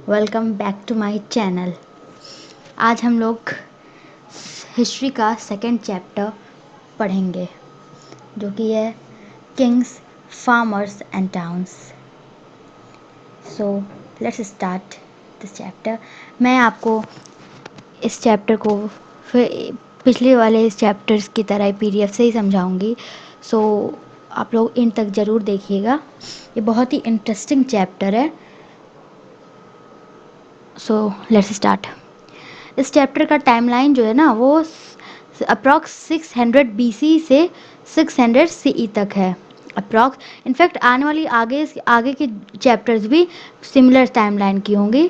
Welcome back to my channel. आज हम लोग हिस्ट्री का सेकंड चैप्टर पढ़ेंगे जो कि है Kings, farmers and towns. So let's start this chapter. मैं आपको इस चैप्टर को फिर पिछले वाले इस चैप्टर्स की तरह PDF से ही समझाऊंगी। सो आप लोग इन तक ज़रूर देखिएगा, ये बहुत ही इंटरेस्टिंग चैप्टर है। So let's start. इस चैप्टर का टाइमलाइन जो है ना वो अप्रॉक्स 600 BC से 600 CE तक है। अप्रॉक्स इनफैक्ट आने वाली आगे के चैप्टर्स भी सिमिलर टाइमलाइन की होंगी।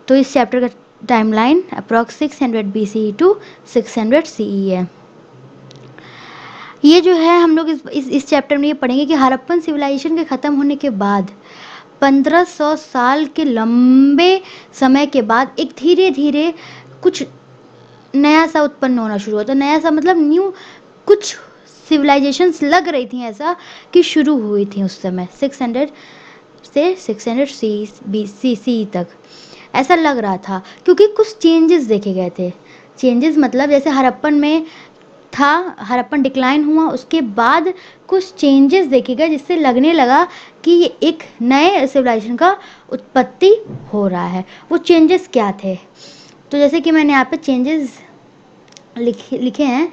तो इस चैप्टर का timeline approx 600 BC to 600 CE है। ये जो है हम लोग इस चैप्टर में ये पढ़ेंगे कि हड़प्पन सिविलाइजेशन के ख़त्म होने के बाद 1500 साल के लंबे समय के बाद एक धीरे धीरे कुछ नया सा उत्पन्न होना शुरू हुआ। तो नया सा मतलब न्यू कुछ सिविलाइजेशंस लग रही थी ऐसा कि शुरू हुई थी उस समय 600 से 600 CE तक ऐसा लग रहा था, क्योंकि कुछ चेंजेस देखे गए थे। चेंजेस मतलब जैसे हड़प्पन में था, हड़प्पन डिक्लाइन हुआ, उसके बाद कुछ चेंजेस देखे गए जिससे लगने लगा कि ये एक नए सिविलाइजेशन का उत्पत्ति हो रहा है। वो चेंजेस क्या थे? तो जैसे कि मैंने यहाँ पे चेंजेस लिखे हैं।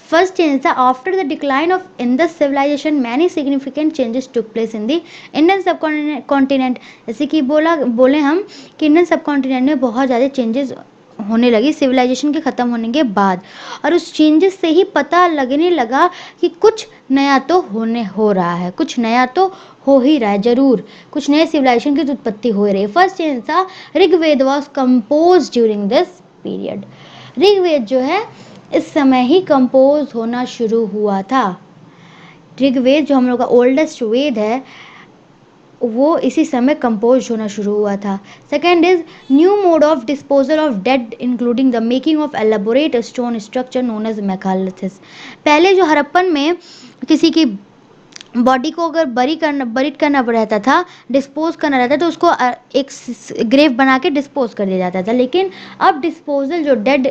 फर्स्ट चेंज था after the decline of Indus civilization many significant changes took place in the Indian subcontinent. जैसे कि बोले हम कि इंडियन सब कॉन्टिनेंट में बहुत ज़्यादा चेंजेस होने लगी सिविलाइजेशन के ख़त्म होने के बाद, और उस चेंजेस से ही पता लगने लगा कि कुछ नया तो हो रहा है, कुछ नया तो हो ही रहा है, जरूर कुछ नए सिविलाइजेशन की उत्पत्ति हो रही है। फर्स्ट चेंज था Rigveda was compose during this period. Rigveda जो है इस समय ही कंपोज होना शुरू हुआ था। ऋग्वेद जो हम लोग का ओल्डेस्ट वेद है वो इसी समय कंपोज होना शुरू हुआ था। Second is new mode of disposal of dead including the making of elaborate stone structure known as megaliths. पहले जो हड़प्पन में किसी की बॉडी को अगर बरीड करना रहता था, डिस्पोज करना रहता था, तो उसको एक ग्रेव बना के डिस्पोज कर दिया जाता था। लेकिन अब डिस्पोजल जो डेड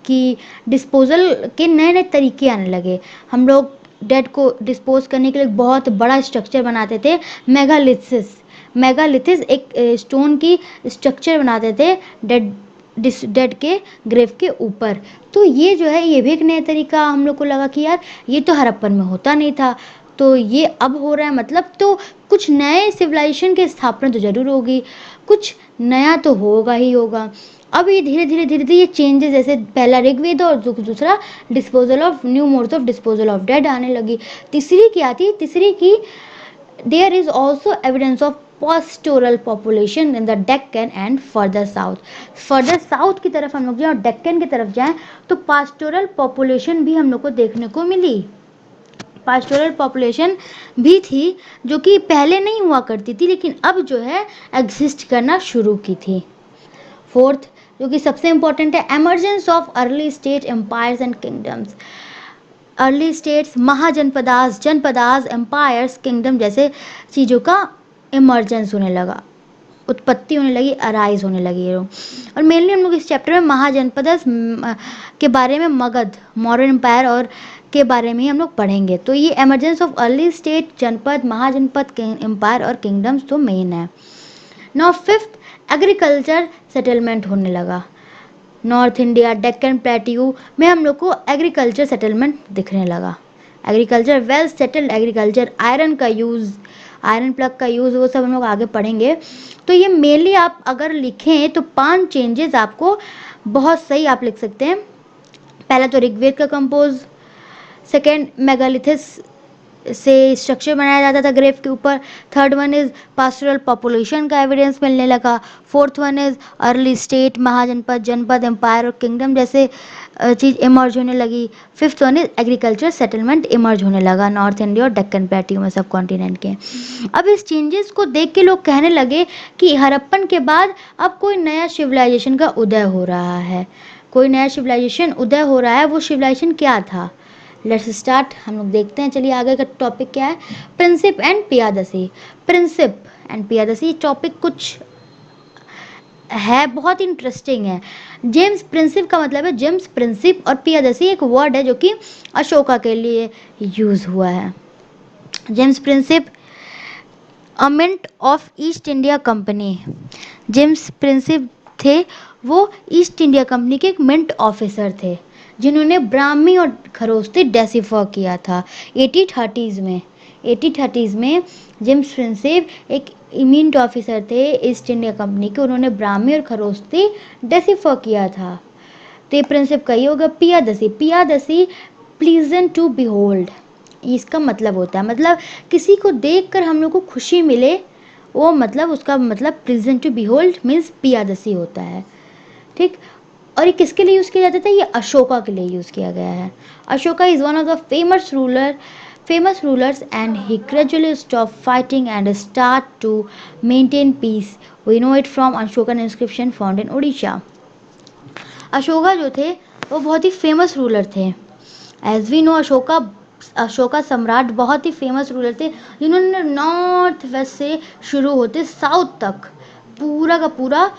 की डिस्पोजल के नए नए तरीके आने लगे। हम लोग डेड को डिस्पोज करने के लिए बहुत बड़ा स्ट्रक्चर बनाते थे, मेगालिथिस एक स्टोन की स्ट्रक्चर बनाते थे डेड के ग्रेव के ऊपर। तो ये जो है ये भी एक नया तरीका हम लोग को लगा कि यार ये तो हड़प्पन में होता नहीं था, तो ये अब हो रहा है, मतलब तो कुछ नए सिविलाइजेशन की स्थापना तो जरूर होगी, कुछ नया तो होगा ही होगा। अब ये धीरे धीरे ये चेंजेस, जैसे पहला ऋग्वेद और दूसरा disposal of new modes of disposal of dead आने लगी। तीसरी क्या थी? तीसरी की there is also evidence of pastoral population in the Deccan and further south की तरफ हम लोग जाए और डेक्कन की तरफ जाएं तो पास्टोरल पॉपुलेशन भी हम लोग को देखने को मिली। पास्टोरल पॉपुलेशन भी थी जो कि पहले नहीं हुआ करती थी, लेकिन अब जो है एग्जिस्ट करना शुरू की थी। फोर्थ जो कि सबसे इंपॉर्टेंट है, emergence of early state empires and kingdoms. Early states, janapadas, empires, kingdom जैसे चीज़ों का इमर्जेंस होने लगा, उत्पत्ति होने लगी, अराइज होने लगी ये। और मेनली हम लोग इस चैप्टर में महाजनपद के बारे में, मगध मौर्यन एम्पायर और के बारे में हम लोग पढ़ेंगे। तो ये एमरजेंस ऑफ अर्ली स्टेट, जनपद, महाजनपद, एम्पायर और किंगडम्स तो मेन है। नाउ फिफ्थ, एग्रीकल्चर सेटलमेंट होने लगा। नॉर्थ इंडिया, डेक्कन प्लेट्यू में हम लोग को एग्रीकल्चर सेटलमेंट दिखने लगा। Agriculture, well settled agriculture, iron का यूज़, आयरन प्लग का यूज़, वो सब हम लोग आगे पढ़ेंगे। तो ये मेनली आप अगर लिखें तो 5 चेंजेस आपको बहुत सही आप लिख सकते हैं। पहला तो ऋग्वेद का कंपोज, सेकेंड मेगालिथिस से स्ट्रक्चर बनाया जाता था ग्रेव के ऊपर, third one is pastoral population का एविडेंस मिलने लगा, fourth one is early state, mahajanapada, janapada, empire और किंगडम जैसे चीज़ इमर्ज होने लगी, fifth one is agriculture settlement emerge होने लगा नॉर्थ इंडिया और डेक्कन प्लेट्यू में, सब कॉन्टिनेंट के। अब इस चेंजेस को देख के लोग कहने लगे कि हड़प्पन के बाद अब कोई नया सिविलाइजेशन का उदय हो रहा है, कोई नया सिविलाइजेशन उदय हो रहा है। वो सिविलाइजेशन क्या था? लेट्स स्टार्ट, हम लोग देखते हैं। चलिए आगे का टॉपिक क्या है? Prinsep and Piyadasi. Prinsep and Piyadasi topic कुछ है, बहुत इंटरेस्टिंग है। जेम्स प्रिंसिप का मतलब है, जेम्स प्रिंसिप और पियादसी एक वर्ड है जो कि अशोका के लिए यूज हुआ है। James Prinsep a mint of East India Company. James Prinsep थे वो ईस्ट इंडिया कंपनी के एक मिंट ऑफिसर थे जिन्होंने ब्राह्मी और खरोस्ती डेसिफर किया था 1830s में। 1830s में जेम्स प्रिंसिप एक मिंट ऑफिसर थे ईस्ट इंडिया कंपनी के, उन्होंने ब्राह्मी और खरोस्ती डेसिफर किया था। तो ये प्रिंसिप का ये होगा। Piyadasi, Piyadasi pleasant to behold, इसका मतलब होता है, मतलब किसी को देखकर हम लोग को खुशी मिले, वो मतलब उसका मतलब pleasant to behold means Piyadasi होता है। ठीक। और ये किसके लिए यूज़ किया जाता था? ये अशोका के लिए यूज़ किया गया है। Ashoka is one of the famous rulers and he gradually stopped fighting and start to maintain peace. We know it from Ashokan inscription found in Odisha. Ashoka जो थे वो बहुत ही फेमस रूलर थे। As we know Ashoka, Ashoka सम्राट बहुत ही फेमस रूलर थे जिन्होंने नॉर्थ वेस्ट से शुरू होते साउथ तक पूरा का पूरा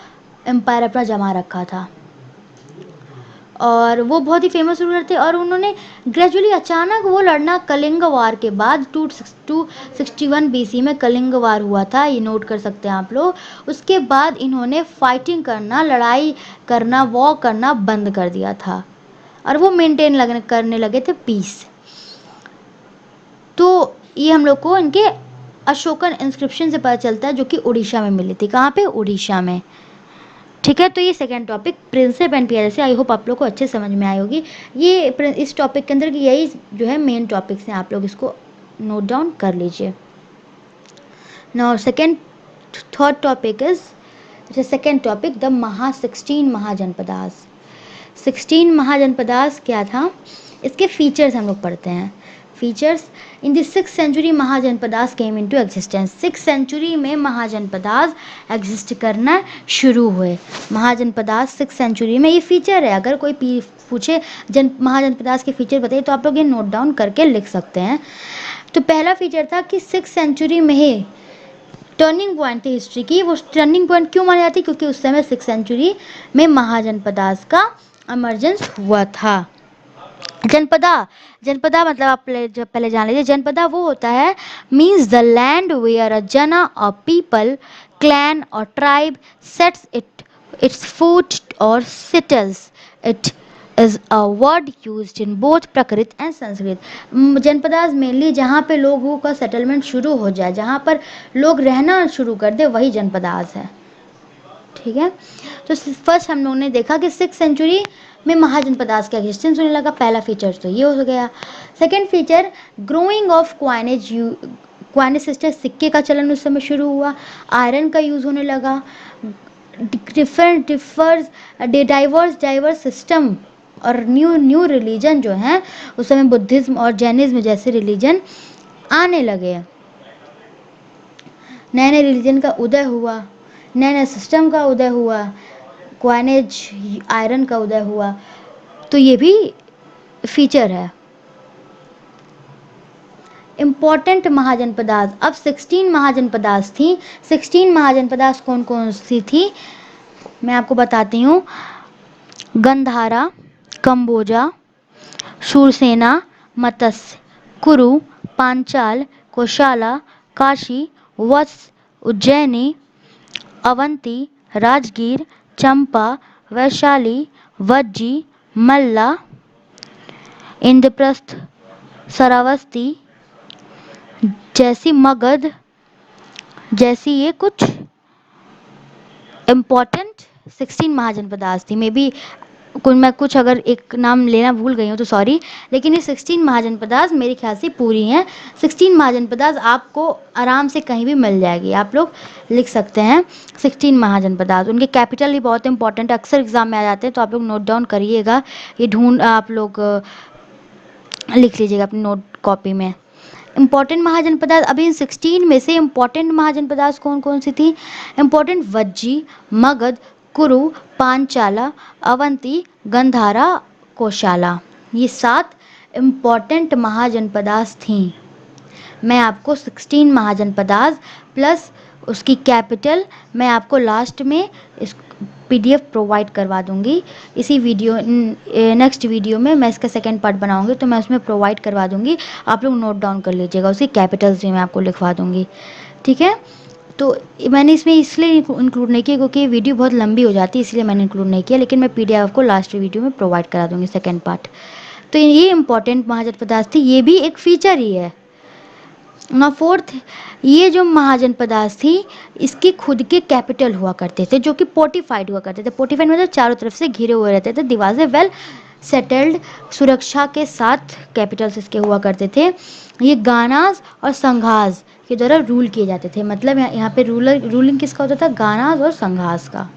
एम्पायर अपना जमा रखा था। और वो बहुत ही फेमस रूलर थे और उन्होंने ग्रेजुअली अचानक वो लड़ना, कलिंग वार के बाद 261 BC में कलिंग वार हुआ था, ये नोट कर सकते हैं आप लोग। उसके बाद इन्होंने फाइटिंग करना, लड़ाई करना, वॉर करना बंद कर दिया था और वो मेंटेन करने लगे थे पीस। तो ये हम लोग को इनके अशोकन इंस्क्रिप्शन से पता चलता है जो कि उड़ीसा में मिली थी। कहाँ पे? उड़ीसा में। ठीक है, तो ये second topic Prinsep and Piyadasi, I hope आप लोग को अच्छे समझ में आई होगी। ये इस टॉपिक के अंदर की यही जो है मेन टॉपिक्स हैं, आप लोग इसको नोट डाउन कर लीजिए। Now second third topic is second topic the 16 mahajanapadas. 16 mahajanapadas क्या था? इसके फीचर्स हम लोग पढ़ते हैं। Features in the 6th century mahajanapadas came into existence. 6th century में महाजनपदास एग्जिस्ट करना शुरू हुए। महाजनपदास 6th century में, ये फीचर है। अगर कोई पूछे महाजनपदास के फीचर बताइए तो आप लोग ये नोट डाउन करके लिख सकते हैं। तो पहला फीचर था कि 6th century में ही टर्निंग पॉइंट थी हिस्ट्री की। वो टर्निंग पॉइंट क्यों मानी जाती? क्योंकि उस समय 6th century में महाजनपदास का इमरजेंस हुआ था। जनपदा, जनपदा मतलब आप पहले जान लीजिए। जनपदा वो होता है means the land where a jana a people clan और ट्राइब सेट्स इट्स फूट और settles it is a word used in both Prakrit and Sanskrit. Janapadas mainly जहाँ पे लोगों का सेटलमेंट शुरू हो जाए, जहाँ पर लोग रहना शुरू कर दे, वही जनपदास है। ठीक है, तो फर्स्ट हम लोगों ने देखा कि 6th century में महाजनपदास का एग्जिस्टेंस होने लगा। पहला फीचर तो ये हो गया। Second feature growing of coinage, coinage system, सिक्के का चलन उस समय शुरू हुआ। आयरन का यूज होने लगा। डाइवर्स सिस्टम और न्यू रिलीजन जो है उस समय बुद्धिज्म और जैनिज्म जैसे रिलीजन आने लगे। नए नए रिलीजन का उदय हुआ, नए नए सिस्टम का उदय हुआ, क्वाइनेज आयरन का उदय हुआ। तो ये भी फीचर है। इम्पॉर्टेंट महाजनपदास, अब 16 महाजनपदास थी। 16 महाजनपदास कौन कौन सी थी मैं आपको बताती हूँ। गंधारा, कंबोजा, शूरसेना, मत्स्य, कुरु, पांचाल, कोशाला, काशी, वत्स, उज्जैनी, अवंती, राजगीर, चंपा, वैशाली, वज्जी, मल्ला, इंद्रप्रस्थ, श्रावस्ती जैसी, मगध जैसी, ये कुछ इम्पोर्टेंट 16 महाजनपदास थी। मे बी मैं कुछ अगर एक नाम लेना भूल गई हूँ तो सॉरी, लेकिन ये 16 महाजनपदास मेरे ख्याल से पूरी हैं। 16 महाजनपदास आपको आराम से कहीं भी मिल जाएगी, आप लोग लिख सकते हैं 16 महाजनपदास। उनके कैपिटल ही बहुत इंपॉर्टेंट, अक्सर एग्जाम में आ जाते हैं, तो आप लोग नोट डाउन करिएगा। ये ढूंढ आप लोग लिख लीजिएगा अपनी नोट कॉपी में। इम्पॉर्टेंट महाजनपदास, अभी इन 16 में से इम्पॉर्टेंट महाजनपदास कौन कौन सी थी? इम्पॉर्टेंट वज्जी, मगध, कुरु, पांचाला, अवंती, गंधारा, कोशाला, ये 7 इम्पॉर्टेंट महाजनपदास थीं। मैं आपको 16 महाजनपदास प्लस उसकी कैपिटल मैं आपको लास्ट में इस PDF प्रोवाइड करवा दूंगी। इसी वीडियो नेक्स्ट वीडियो में मैं इसका सेकंड पार्ट बनाऊंगी तो मैं उसमें प्रोवाइड करवा दूंगी, आप लोग नोट डाउन कर लीजिएगा, उसकी कैपिटल्स भी मैं आपको लिखवा दूंगी, ठीक है। तो मैंने इसमें इसलिए इंक्लूड नहीं किया क्योंकि वीडियो बहुत लंबी हो जाती है, इसलिए मैंने इंक्लूड नहीं किया, लेकिन मैं PDF आपको लास्ट वीडियो में प्रोवाइड करा दूंगी सेकेंड पार्ट। तो ये इंपॉर्टेंट महाजनपदास थी, ये भी एक फीचर ही है ना। फोर्थ, ये जो महाजनपदास थी इसके खुद के कैपिटल हुआ करते थे जो कि पोर्टिफाइड हुआ करते थे। पोर्टिफाइड मतलब चारों तरफ से घिरे हुए रहते थे, दीवार से वेल सेटल्ड, सुरक्षा के साथ कैपिटल्स इसके हुआ करते थे। ये गानास और संघास के द्वारा रूल किए जाते थे। मतलब यहाँ पे रूलिंग किसका होता था? गानास और संघास का,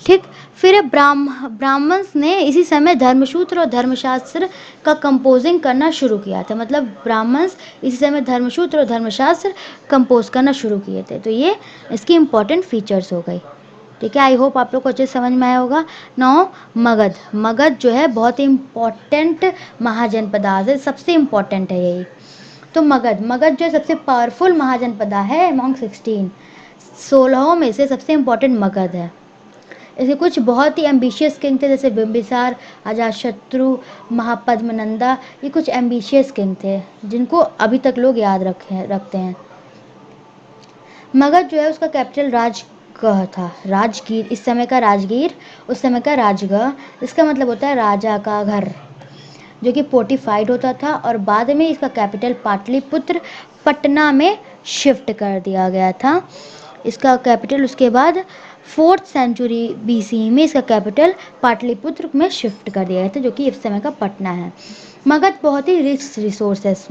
ठीक। फिर ब्राह्मण्स ने इसी समय धर्मसूत्र और धर्मशास्त्र का कंपोजिंग करना शुरू किया था। मतलब ब्राह्मण्स इसी समय धर्मसूत्र और धर्मशास्त्र कंपोज करना शुरू किए थे। तो ये इसकी इंपॉर्टेंट फीचर्स हो गई, ठीक है। आई होप आप लोग को अच्छे समझ में आया होगा। नाउ मगध जो है बहुत ही इंपॉर्टेंट महाजनपदास है, सबसे इंपॉर्टेंट है यही। तो मगध जो सबसे पावरफुल महाजनपदा है अमॉन्ग 16 में से सबसे इंपॉर्टेंट मगध है। ऐसे कुछ बहुत ही एम्बिशियस किंग थे जैसे बिंबिसार, अजातशत्रु, महापद्मनंदा, ये कुछ एम्बिशियस किंग थे जिनको अभी तक लोग याद रखते हैं। मगध जो है उसका कैपिटल राजगढ़ था, राजगीर, इस समय का राजगीर, उस समय का राजगढ़। इसका मतलब होता है राजा का घर, जो कि फोर्टिफाइड होता था। और बाद में इसका कैपिटल पाटलिपुत्र पटना में शिफ्ट कर दिया गया था। इसका कैपिटल उसके बाद 4th सेंचुरी BC में इसका कैपिटल पाटलिपुत्र में शिफ्ट कर दिया गया था, जो कि इस समय का पटना है। मगध बहुत ही रिच रिसोर्सेस,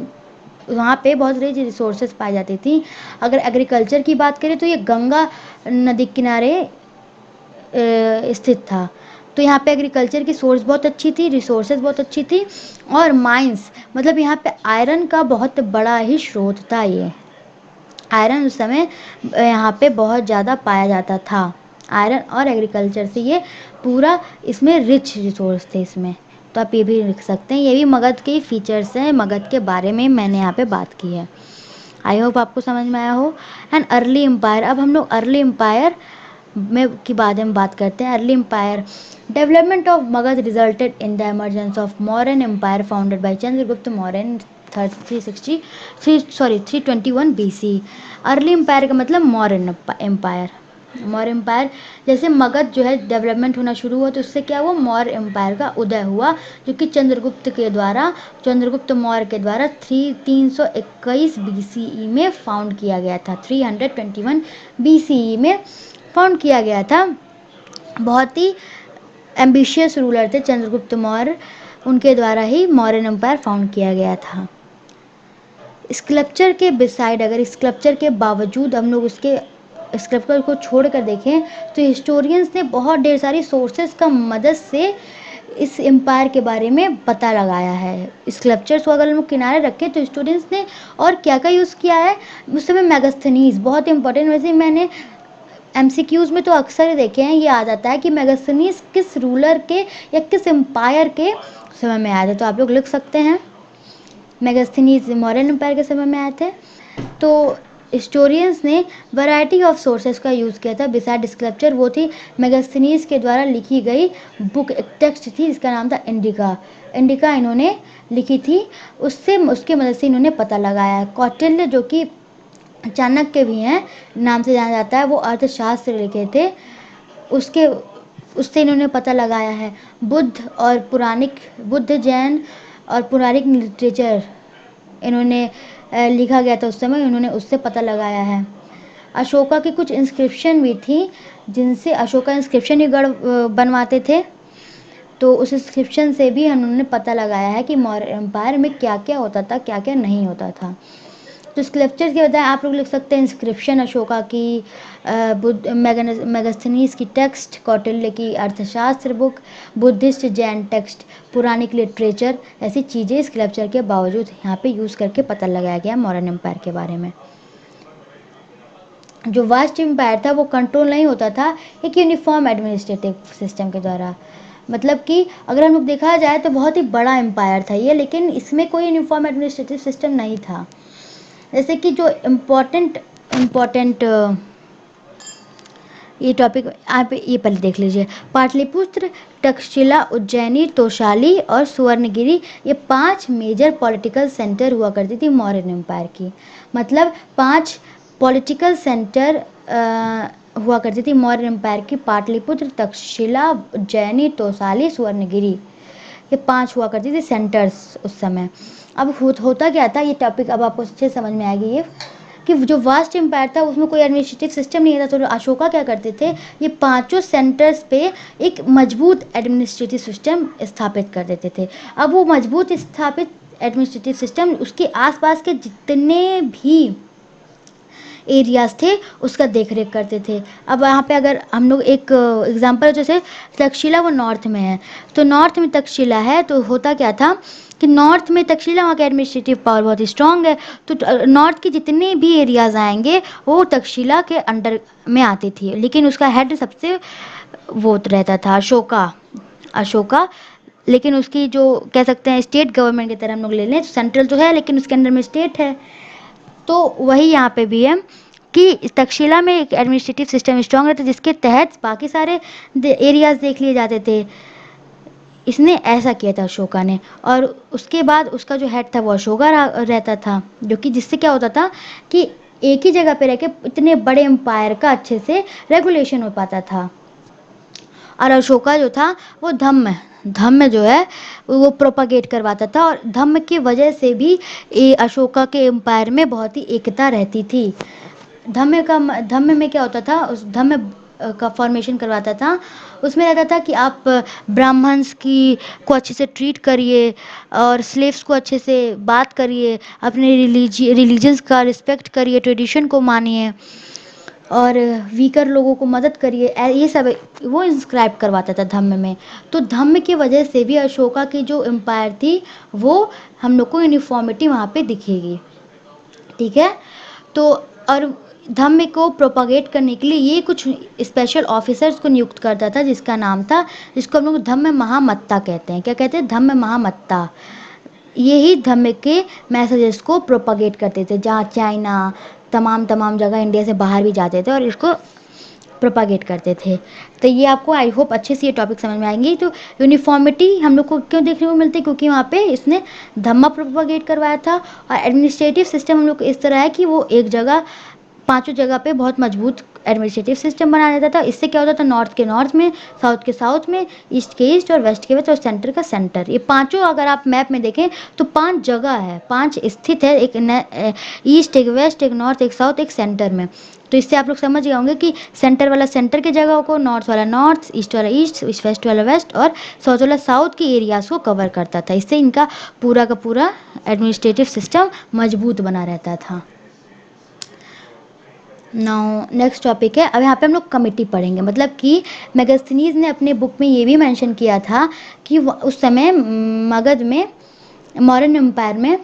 वहाँ पे बहुत रिच रिसोर्सेज पाई जाती थी। अगर एग्रीकल्चर की बात करें तो ये गंगा नदी किनारे स्थित था। तो यहाँ पे एग्रीकल्चर की सोर्स बहुत अच्छी थी, रिसोर्सेज बहुत अच्छी थी। और माइंस मतलब यहाँ पे आयरन का बहुत बड़ा ही स्रोत था। ये आयरन उस समय यहाँ पे बहुत ज़्यादा पाया जाता था। आयरन और एग्रीकल्चर से ये पूरा इसमें रिच रिसोर्स थे इसमें। तो आप ये भी लिख सकते हैं, ये भी मगध के फीचर्स हैं, मगध के बारे में मैंने यहाँ पे बात की है। आई होप आपको समझ में आया हो। एंड अर्ली एम्पायर, अब हम लोग अर्ली एम्पायर में की बारे में बात करते हैं। Early empire development of Magadha resulted in the emergence of Mauryan empire founded by Chandragupta Maurya in 321 BC। Early empire का मतलब मौर्यन एम्पायर। मौर्य एम्पायर जैसे मगध जो है डेवलपमेंट होना शुरू हुआ तो उससे क्या हुआ, मौर्य एम्पायर का उदय हुआ, जो कि चंद्रगुप्त मौर्य के द्वारा 321 BCE में फाउंड किया गया था। 321 BCE में फाउंड किया गया था। बहुत ही एम्बिशियस रूलर थे चंद्रगुप्त मौर्य, उनके द्वारा ही मौर्य एम्पायर फाउंड किया गया था। स्कल्पचर के बिसाइड, अगर स्कल्पचर के बावजूद हम लोग उसके स्कल्पचर को छोड़ कर देखें तो हिस्टोरियंस ने बहुत ढेर सारी सोर्सेज का मदद से इस एम्पायर के बारे में पता लगाया है। स्कल्पचर्स को अगर हम लोग किनारे रखें तो हिस्टोरियंस ने और क्या क्या यूज़ किया है उस समय। मेगास्थनीज बहुत इंपॉर्टेंट, वैसे मैंने MCQs में तो अक्सर देखे हैं, ये आ जाता है कि मेगास्थनीज किस रूलर के या किस एम्पायर के समय में आए थे, तो आप लोग लिख सकते हैं मेगास्थनीज मौर्यन एम्पायर के समय में आए थे। तो हिस्टोरियंस ने वैरायटी ऑफ सोर्सेज का यूज़ किया था बिसाइड स्कल्पचर। वो थी मेगास्थनीज के द्वारा लिखी गई बुक, एक टेक्स्ट थी जिसका नाम था इंडिका इन्होंने लिखी थी, उसके मदद से इन्होंने पता लगाया। कौटिल्य जो कि चाणक्य भी हैं नाम से जाना जाता है, वो अर्थशास्त्र लिखे थे, उससे इन्होंने पता लगाया है। बुद्ध जैन और पुराणिक लिटरेचर इन्होंने लिखा गया था उस समय, इन्होंने उससे पता लगाया है। अशोका की कुछ इंस्क्रिप्शन भी थी जिनसे अशोका इंस्क्रिप्शन ही गढ़ बनवाते थे, तो उस इंस्क्रिप्शन से भी उन्होंने पता लगाया है कि मौर्य एम्पायर में क्या क्या होता था, क्या क्या नहीं होता था। तो स्कल्पचर के बजाय आप लोग लिख सकते हैं इंस्क्रिप्शन अशोका की, मेगास्थनीज की टेक्स्ट, कौटिल्य की अर्थशास्त्र बुक, बुद्धिस्ट जैन टेक्स्ट, पुराणिक लिटरेचर, ऐसी चीज़ें स्कल्पचर के बावजूद यहाँ पे यूज़ करके पता लगाया गया मौर्यन एम्पायर के बारे में। जो वास्ट एम्पायर था वो कंट्रोल नहीं होता था एक यूनिफॉर्म एडमिनिस्ट्रेटिव सिस्टम के द्वारा। मतलब कि अगर हम लोग देखा जाए तो बहुत ही बड़ा एम्पायर था ये, लेकिन इसमें कोई यूनिफॉर्म एडमिनिस्ट्रेटिव सिस्टम नहीं था। जैसे कि जो इम्पोर्टेंट इम्पोर्टेंट ये टॉपिक आप ये पहले देख लीजिए। पाटलिपुत्र, तक्षशिला, उज्जैनी, तोशाली और सुवर्णगिरी, ये 5 मेजर पॉलिटिकल सेंटर हुआ करती थी मौर्यन एम्पायर की। मतलब 5 पॉलिटिकल सेंटर हुआ करती थी मौर्य एम्पायर की। पाटलिपुत्र, तक्षशिला, उज्जैनी, तोशाली, सुवर्णगिरी, ये 5 हुआ करती थी सेंटर्स उस समय। अब होता क्या था, ये टॉपिक अब आपको अच्छे समझ में आएगी ये, कि जो वास्ट एम्पायर था उसमें कोई एडमिनिस्ट्रेटिव सिस्टम नहीं था। तो अशोका क्या करते थे, ये 5 सेंटर्स पे एक मजबूत एडमिनिस्ट्रेटिव सिस्टम स्थापित कर देते थे। अब वो मजबूत स्थापित एडमिनिस्ट्रेटिव सिस्टम उसके आसपास के जितने भी एरियाज थे उसका देख रेख करते थे। अब यहाँ पे अगर हम लोग एक एग्जांपल, जैसे तक्षशिला वो नॉर्थ में है, तो नॉर्थ में तक्षशिला है, तो होता क्या था कि नॉर्थ में तक्षशिला, वहाँ का एडमिनिस्ट्रेटिव पावर बहुत स्ट्रांग है, तो नॉर्थ के जितने भी एरियाज आएंगे वो तक्षशिला के अंडर में आती थी। लेकिन उसका हेड सबसे वो रहता था अशोका। लेकिन उसकी जो कह सकते हैं स्टेट गवर्नमेंट की तरह हम लोग ले लें, सेंट्रल तो है लेकिन उसके अंडर में स्टेट है। तो वही यहाँ पे भी है कि तक्षशिला में एक एडमिनिस्ट्रेटिव सिस्टम स्ट्रांग रहता है जिसके तहत बाकी सारे एरियाज देख लिए जाते थे। इसने ऐसा किया था अशोका ने, और उसके बाद उसका जो हेड था वो अशोका रहता था, जो कि जिससे क्या होता था कि एक ही जगह पे रह के इतने बड़े एम्पायर का अच्छे से रेगुलेशन हो पाता था। और अशोका जो था वो धम्म जो है वो प्रोपागेट करवाता था, और धम्म की वजह से भी अशोका के एम्पायर में बहुत ही एकता रहती थी। धम्म में क्या होता था, उस धम्म का फॉर्मेशन करवाता था। उसमें रहता था कि आप ब्राह्मण्स की को अच्छे से ट्रीट करिए और स्लेव्स को अच्छे से बात करिए, अपने रिलीजन्स का रिस्पेक्ट करिए, ट्रेडिशन को मानिए और वीकर लोगों को मदद करिए, ये सब वो इंस्क्राइब करवाता था धम्म में। तो धम्म की वजह से भी अशोका की जो एम्पायर थी वो हम लोग को यूनिफॉर्मिटी वहाँ पे दिखेगी। ठीक है, तो और धम्म को प्रोपागेट करने के लिए ये कुछ स्पेशल ऑफिसर्स को नियुक्त करता था, जिसका नाम था, जिसको हम लोग धम्म महामत्ता कहते हैं। क्या कहते हैं? धम्म महामत्ता। यही धम्म के मैसेजेस को प्रोपागेट करते थे, जहाँ चाइना तमाम जगह इंडिया से बाहर भी जाते थे और इसको प्रोपागेट करते थे। तो ये आपको आई होप अच्छे से ये टॉपिक समझ में आएंगे। तो यूनिफॉर्मिटी हम लोग को क्यों देखने को मिलती है, क्योंकि वहाँ पे इसने धम्मा प्रोपागेट करवाया था। और एडमिनिस्ट्रेटिव सिस्टम हम लोग को इस तरह है कि वो एक जगह 5 जगह पे बहुत मजबूत एडमिनिस्ट्रेटिव सिस्टम बना देता था। इससे क्या होता था, नॉर्थ के नॉर्थ में, साउथ के साउथ में, ईस्ट के ईस्ट और वेस्ट के वेस्ट और सेंटर का सेंटर। ये 5 अगर आप मैप में देखें तो 5 जगह है, 5 स्थित है, एक ईस्ट, एक वेस्ट, एक नॉर्थ, एक साउथ, एक सेंटर में। तो इससे आप लोग समझ गए होंगे कि सेंटर वाला सेंटर की जगह को, नॉर्थ वाला नॉर्थ, ईस्ट वाला ईस्ट, वेस्ट वाला वेस्ट और साउथ वाला साउथ के एरियाज को कवर करता था। इससे इनका पूरा का पूरा एडमिनिस्ट्रेटिव सिस्टम मजबूत बना रहता था। नाउ नेक्स्ट टॉपिक है, अब यहाँ पे हम लोग कमिटी पढ़ेंगे। मतलब कि मैगस्थनीज ने अपने बुक में ये भी मेंशन किया था कि उस समय मगध में, मौर्यन एम्पायर में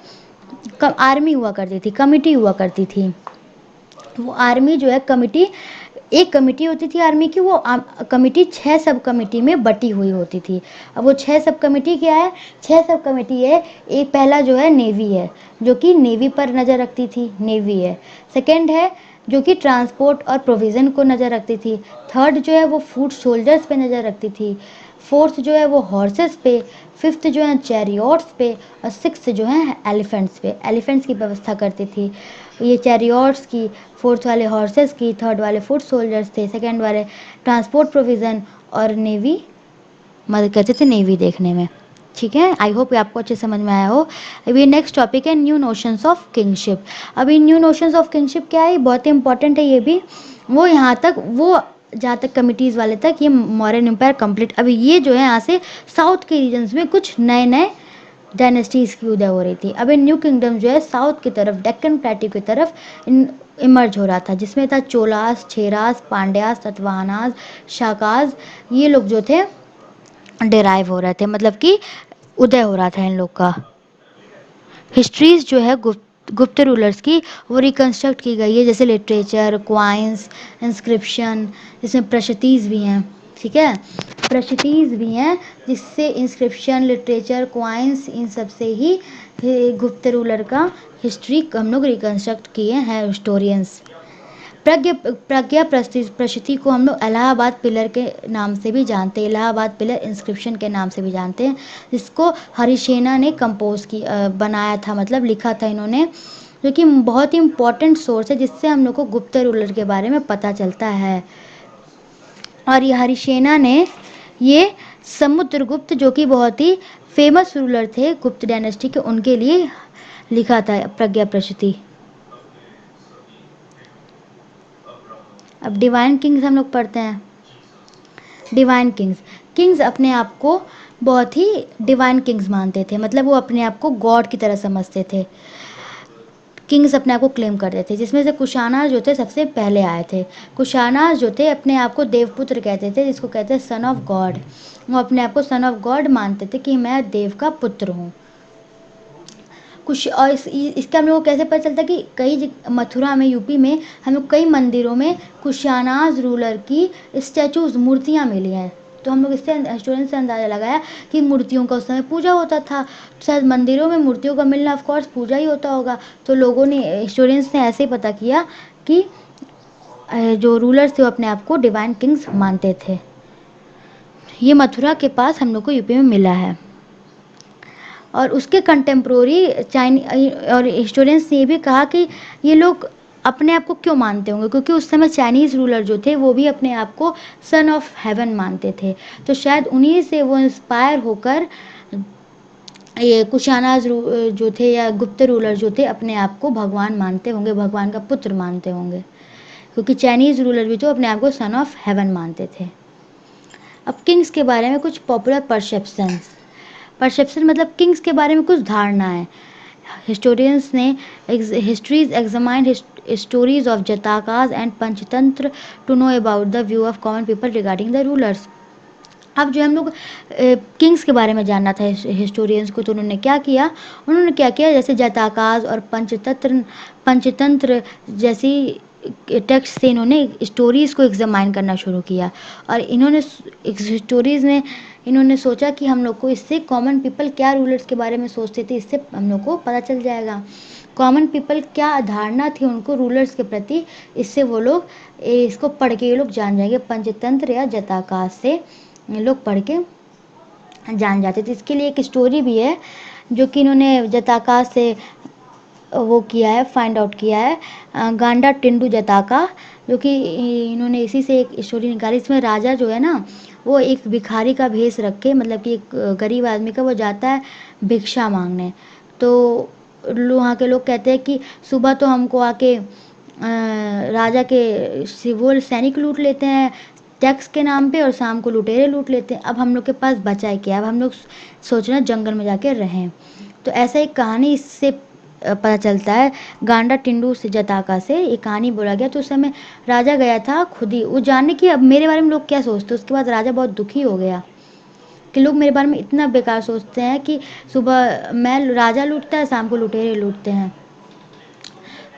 आर्मी हुआ करती थी, कमिटी हुआ करती थी। वो आर्मी जो है कमिटी, एक कमिटी होती थी आर्मी की, वो कमिटी 6 सब कमिटी में बटी हुई होती थी। अब वो 6 सब कमिटी क्या है? 6 सब कमिटी है, एक पहला जो है नेवी है, जो कि नेवी पर नज़र रखती थी, नेवी है। सेकेंड है जो कि ट्रांसपोर्ट और प्रोविज़न को नज़र रखती थी। थर्ड जो है वो फूड सोल्जर्स पे नज़र रखती थी। फोर्थ जो है वो हॉर्सेस पे, फिफ्थ जो है चैरियट्स पे, और सिक्स्थ जो है एलिफेंट्स पे, एलिफेंट्स की व्यवस्था करती थी। ये चैरियट्स की, फोर्थ वाले हॉर्सेस की, थर्ड वाले फुट सोल्जर्स थे, सेकंड वाले ट्रांसपोर्ट प्रोविज़न, और नेवी मदद करते थे नेवी देखने में। ठीक है, आई होप ये आपको अच्छे समझ में आया हो। अभी नेक्स्ट टॉपिक है न्यू नोशंस ऑफ किंगशिप। अभी न्यू नोशंस ऑफ किंगशिप क्या है, बहुत ही इंपॉर्टेंट है ये भी। वो यहाँ तक, वो जहाँ तक कमिटीज़ वाले तक ये मौर्यन एम्पायर कंप्लीट। अभी ये जो है यहाँ से साउथ के रीजन्स में कुछ नए नए डायनेस्टीज़ की उदय हो रही थी। अब न्यू किंगडम जो है साउथ की तरफ, डेक्कन प्लेट्यू की तरफ इमर्ज हो रहा था, जिसमें था चोलास, छेरास, पांड्यास, तत्वाहनास, शाकाज, ये लोग जो थे डिराइव हो रहे थे, मतलब कि उदय हो रहा था इन लोग का। हिस्ट्रीज जो है गुप्त रूलर्स की वो रिकंस्ट्रक्ट की गई है, जैसे लिटरेचर, क्वाइंस, इंस्क्रिप्शन, जिसमें प्रशतीज भी हैं। ठीक है, प्रशतीज भी हैं, जिससे इंस्क्रिप्शन, लिटरेचर, क्वाइंस, इन सब से ही गुप्त रूलर का हिस्ट्री हम लोग रिकंस्ट्रक्ट किए हैं हिस्टोरियंस। प्रज्ञा प्रसूति को हम लोग इलाहाबाद पिलर के नाम से भी जानते हैं, इलाहाबाद पिलर इंस्क्रिप्शन के नाम से भी जानते हैं, जिसको हरिसेना ने कंपोज की बनाया था, मतलब लिखा था इन्होंने, जो कि बहुत ही इम्पोर्टेंट सोर्स है जिससे हम लोग को गुप्त रूलर के बारे में पता चलता है। और ये हरिसेना ने ये समुद्रगुप्त, जो कि बहुत ही फेमस रूलर थे गुप्त डायनेस्टी के, उनके लिए लिखा था प्रज्ञा प्रसूति। अब डिवाइन किंग्स हम लोग पढ़ते हैं। डिवाइन किंग्स अपने आप को बहुत ही डिवाइन किंग्स मानते थे, मतलब वो अपने आप को गॉड की तरह समझते थे। किंग्स अपने आप को क्लेम करते थे, जिसमें से कुशानास जो थे सबसे पहले आए थे। कुशानास जो थे अपने आप को देवपुत्र कहते थे, जिसको कहते हैं सन ऑफ गॉड। वो अपने आप को सन ऑफ गॉड मानते थे कि मैं देव का पुत्र हूँ। कुछ और इसका हम लोग को कैसे पता चलता कि कई मथुरा में, यूपी में, हम लोग कई मंदिरों में कुशानास रूलर की स्टैचूज, मूर्तियाँ मिली हैं। तो हम लोग इससे हिस्टोरियन से अंदाज़ा लगाया कि मूर्तियों का उस समय पूजा होता था, शायद मंदिरों में मूर्तियों का मिलना ऑफ कोर्स पूजा ही होता होगा। तो लोगों ने, हिस्टोरियंस ने ऐसे ही पता किया कि जो रूलर्स थे वो अपने आप को डिवाइन किंग्स मानते थे। ये मथुरा के पास हम लोग को यूपी में मिला है। और उसके कंटेम्प्रोरी और हिस्टोरियंस ने ये भी कहा कि ये लोग अपने आप को क्यों मानते होंगे, क्योंकि उस समय चाइनीज़ रूलर जो थे वो भी अपने आप को सन ऑफ हेवन मानते थे। तो शायद उन्हीं से वो इंस्पायर होकर ये कुशानाज जो थे या गुप्त रूलर जो थे अपने आप को भगवान मानते होंगे, भगवान का पुत्र मानते होंगे, क्योंकि चाइनीज़ रूलर भी तो अपने आप को सन ऑफ हेवन मानते थे। अब किंग्स के बारे में कुछ पॉपुलर परसेप्शन मतलब किंग्स के बारे में कुछ धारणा है। हिस्टोरियंस ने histories examined stories of Jatakas and Panchatantra to know about the view of common people regarding the rulers. अब जो हम लोग किंग्स के बारे में जानना था हिस्टोरियंस को, तो उन्होंने क्या किया, जैसे जताकाज और पंचतंत्र जैसी टेक्स्ट से इन्होंने स्टोरीज़ को एग्जामाइन करना शुरू किया। और इन्होंने स्टोरीज़ में इन्होंने सोचा कि हम लोग को इससे कॉमन पीपल क्या रूलर्स के बारे में सोचते थे, इससे हम लोग को पता चल जाएगा कॉमन पीपल क्या धारणा थी उनको रूलर्स के प्रति। इससे वो लोग इसको पढ़ के ये लोग जान जाएंगे, पंचतंत्र या जताकाज से लोग पढ़ के जान जाते थे। इसके लिए एक स्टोरी भी है जो कि इन्होंने जताकाज से वो किया है, फाइंड आउट किया है, गांडा टिंडू जताका, जो कि इन्होंने इसी से एक स्टोरी निकाली। इसमें राजा जो है ना, वो एक भिखारी का भेष रख के, मतलब कि एक गरीब आदमी का, वो जाता है भिक्षा मांगने। तो वहाँ के लोग कहते हैं कि सुबह तो हमको आके राजा के वो सैनिक लूट लेते हैं टैक्स के नाम पे, और शाम को लुटेरे लूट लेते हैं। अब हम लोग के पास बचा है क्या, अब हम लोग सोच रहे हैं जंगल में जाके रहें। तो ऐसा एक कहानी इससे पता चलता है, गांडा टिंडू से जताका से ये कहानी बोला गया। तो उस समय राजा गया था खुद ही वो जानने की अब मेरे बारे में लोग क्या सोचते हैं। उसके बाद राजा बहुत दुखी हो गया कि लोग मेरे बारे में इतना बेकार सोचते हैं कि सुबह मैं राजा लूटता है, शाम को लुटेरे लूटते हैं।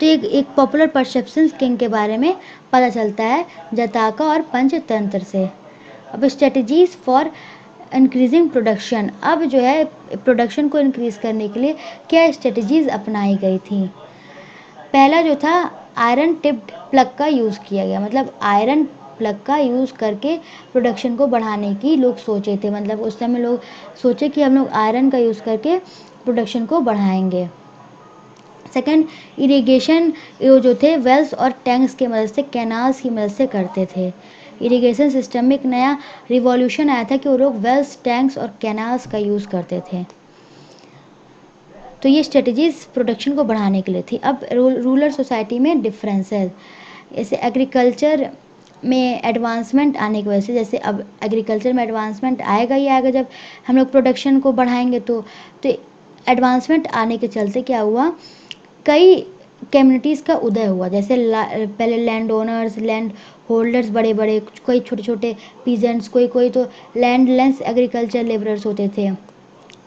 तो एक पॉपुलर परसेप्शन किंग के बारे में पता चलता है जताका और पंचतंत्र से। अब स्ट्रेटजीज फॉर इंक्रीजिंग प्रोडक्शन, अब जो है प्रोडक्शन को इंक्रीज करने के लिए क्या स्ट्रेटजीज अपनाई गई थी। पहला जो था आयरन टिप्ड प्लग का यूज़ किया गया, मतलब आयरन प्लग का यूज़ करके प्रोडक्शन को बढ़ाने की लोग सोचे थे। मतलब उस समय लोग सोचे कि हम लोग आयरन का यूज़ करके प्रोडक्शन को बढ़ाएंगे। सेकंड, इरिगेशन जो थे वेल्स और टैंक्स की मदद से, कैनाल्स की मदद से करते थे। इरिगेशन सिस्टम में एक नया रिवॉल्यूशन आया था कि वो लोग वेल्स, टैंक्स और कैनाल्स का यूज़ करते थे। तो ये स्ट्रेटजीज प्रोडक्शन को बढ़ाने के लिए थी। अब रूरल सोसाइटी में डिफरेंसेस, जैसे एग्रीकल्चर में एडवांसमेंट आने की वजह से, जैसे अब एग्रीकल्चर में एडवांसमेंट आएगा ही आएगा जब हम लोग प्रोडक्शन को बढ़ाएंगे। तो एडवांसमेंट आने के चलते क्या हुआ, कई कम्युनिटीज़ का उदय हुआ। जैसे पहले लैंड ओनर्स, लैंड होल्डर्स, बड़े बड़े, कोई छोटे छोटे पीजेंट्स, कोई तो लैंडलेस एग्रीकल्चर लेबरर्स होते थे।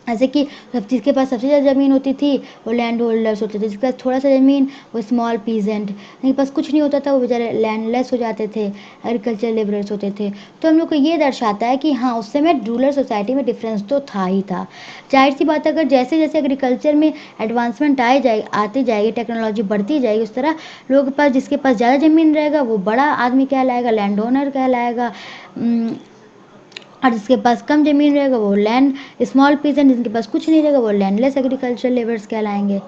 ऐसे कि सब जिसके पास सबसे ज़्यादा ज़मीन होती थी वो लैंड होल्डर्स होते थे, जिसके पास थोड़ा सा ज़मीन वो स्मॉल पीजेंट, जिनके पास कुछ नहीं होता था वो बेचारे लैंडलेस हो जाते थे, एग्रीकल्चर लेबरर्स होते थे। तो हम लोग को ये दर्शाता है कि हाँ, उस समय रूरल सोसाइटी में डिफरेंस तो था ही था। जाहिर सी बात है, अगर जैसे जैसे एग्रीकल्चर में एडवांसमेंट आती जाएगी, टेक्नोलॉजी बढ़ती जाएगी, उस तरह लोगों के पास, जिसके पास ज़्यादा ज़मीन रहेगा वो बड़ा आदमी कहलाएगा, लैंड ओनर कहलाएगा, और जिसके पास कम ज़मीन रहेगा वो लैंड स्मॉल पीजेंट, जिनके पास कुछ नहीं रहेगा वो लैंडलेस एग्रीकल्चर लेबर्स कहलाएंगे।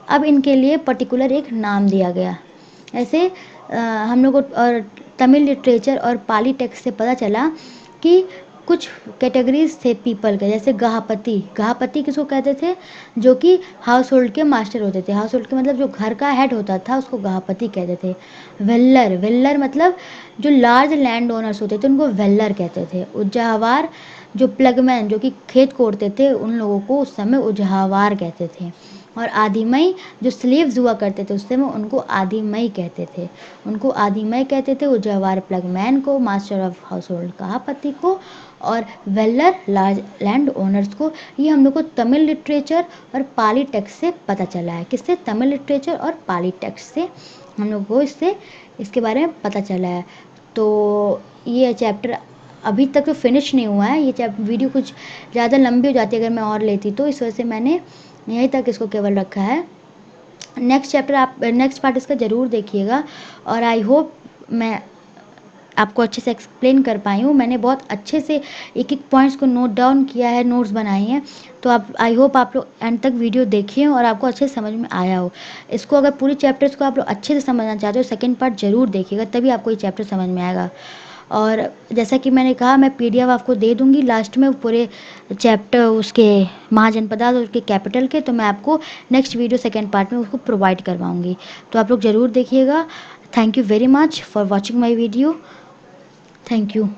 अब इनके लिए पर्टिकुलर एक नाम दिया गया। ऐसे हम लोग को और तमिल लिटरेचर और पाली टेक्स्ट से पता चला कि कुछ कैटेगरीज थे पीपल के, जैसे गहापति। गहापति किसको कहते थे? जो कि हाउस होल्ड के मास्टर होते थे। हाउस होल्ड के मतलब जो घर का हेड होता था उसको गहापति कहते थे। वेल्लर, वेल्लर मतलब जो लार्ज लैंड ओनर्स होते थे उनको वेल्लर कहते थे। उजाहवार, जो प्लगमैन जो कि खेत कोड़ते थे उन लोगों को उस समय उजाहवार कहते थे। और आदिमई, जो स्लेव्स हुआ करते थे उस समय उनको आदिमई कहते थे। उनको आदिमई कहते थे उजाहवार प्लगमैन को, मास्टर ऑफ हाउस होल्ड गहापति को, और वेल्लर लार्ज लैंड ओनर्स को। ये हम लोग को तमिल लिटरेचर और पाली टेक्स्ट से पता चला है। किससे? तमिल लिटरेचर और पाली टेक्स्ट से हम लोग को इसके बारे में पता चला है। तो ये चैप्टर अभी तक तो फिनिश नहीं हुआ है। ये वीडियो कुछ ज़्यादा लंबी हो जाती अगर मैं और लेती तो, इस वजह से मैंने यहीं तक इसको केवल रखा है। नेक्स्ट पार्ट इसका ज़रूर देखिएगा, और आई होप मैं आपको अच्छे से एक्सप्लेन कर पाई हूँ। मैंने बहुत अच्छे से एक एक पॉइंट्स को नोट डाउन किया है, नोट्स बनाए हैं। तो आप, आई होप आप लोग एंड तक वीडियो देखिए और आपको अच्छे से समझ में आया हो। इसको अगर पूरी चैप्टर्स को आप लोग अच्छे से समझना चाहते हो, सेकंड पार्ट ज़रूर देखिएगा, तभी आपको ये चैप्टर समझ में आएगा। और जैसा कि मैंने कहा, मैं PDF आपको दे दूँगी लास्ट में पूरे चैप्टर उसके, महाजनपदार्थ और उसके कैपिटल के। तो मैं आपको नेक्स्ट वीडियो सेकंड पार्ट में उसको प्रोवाइड करवाऊँगी, तो आप लोग ज़रूर देखिएगा। Thank you very much for watching my video. Thank you.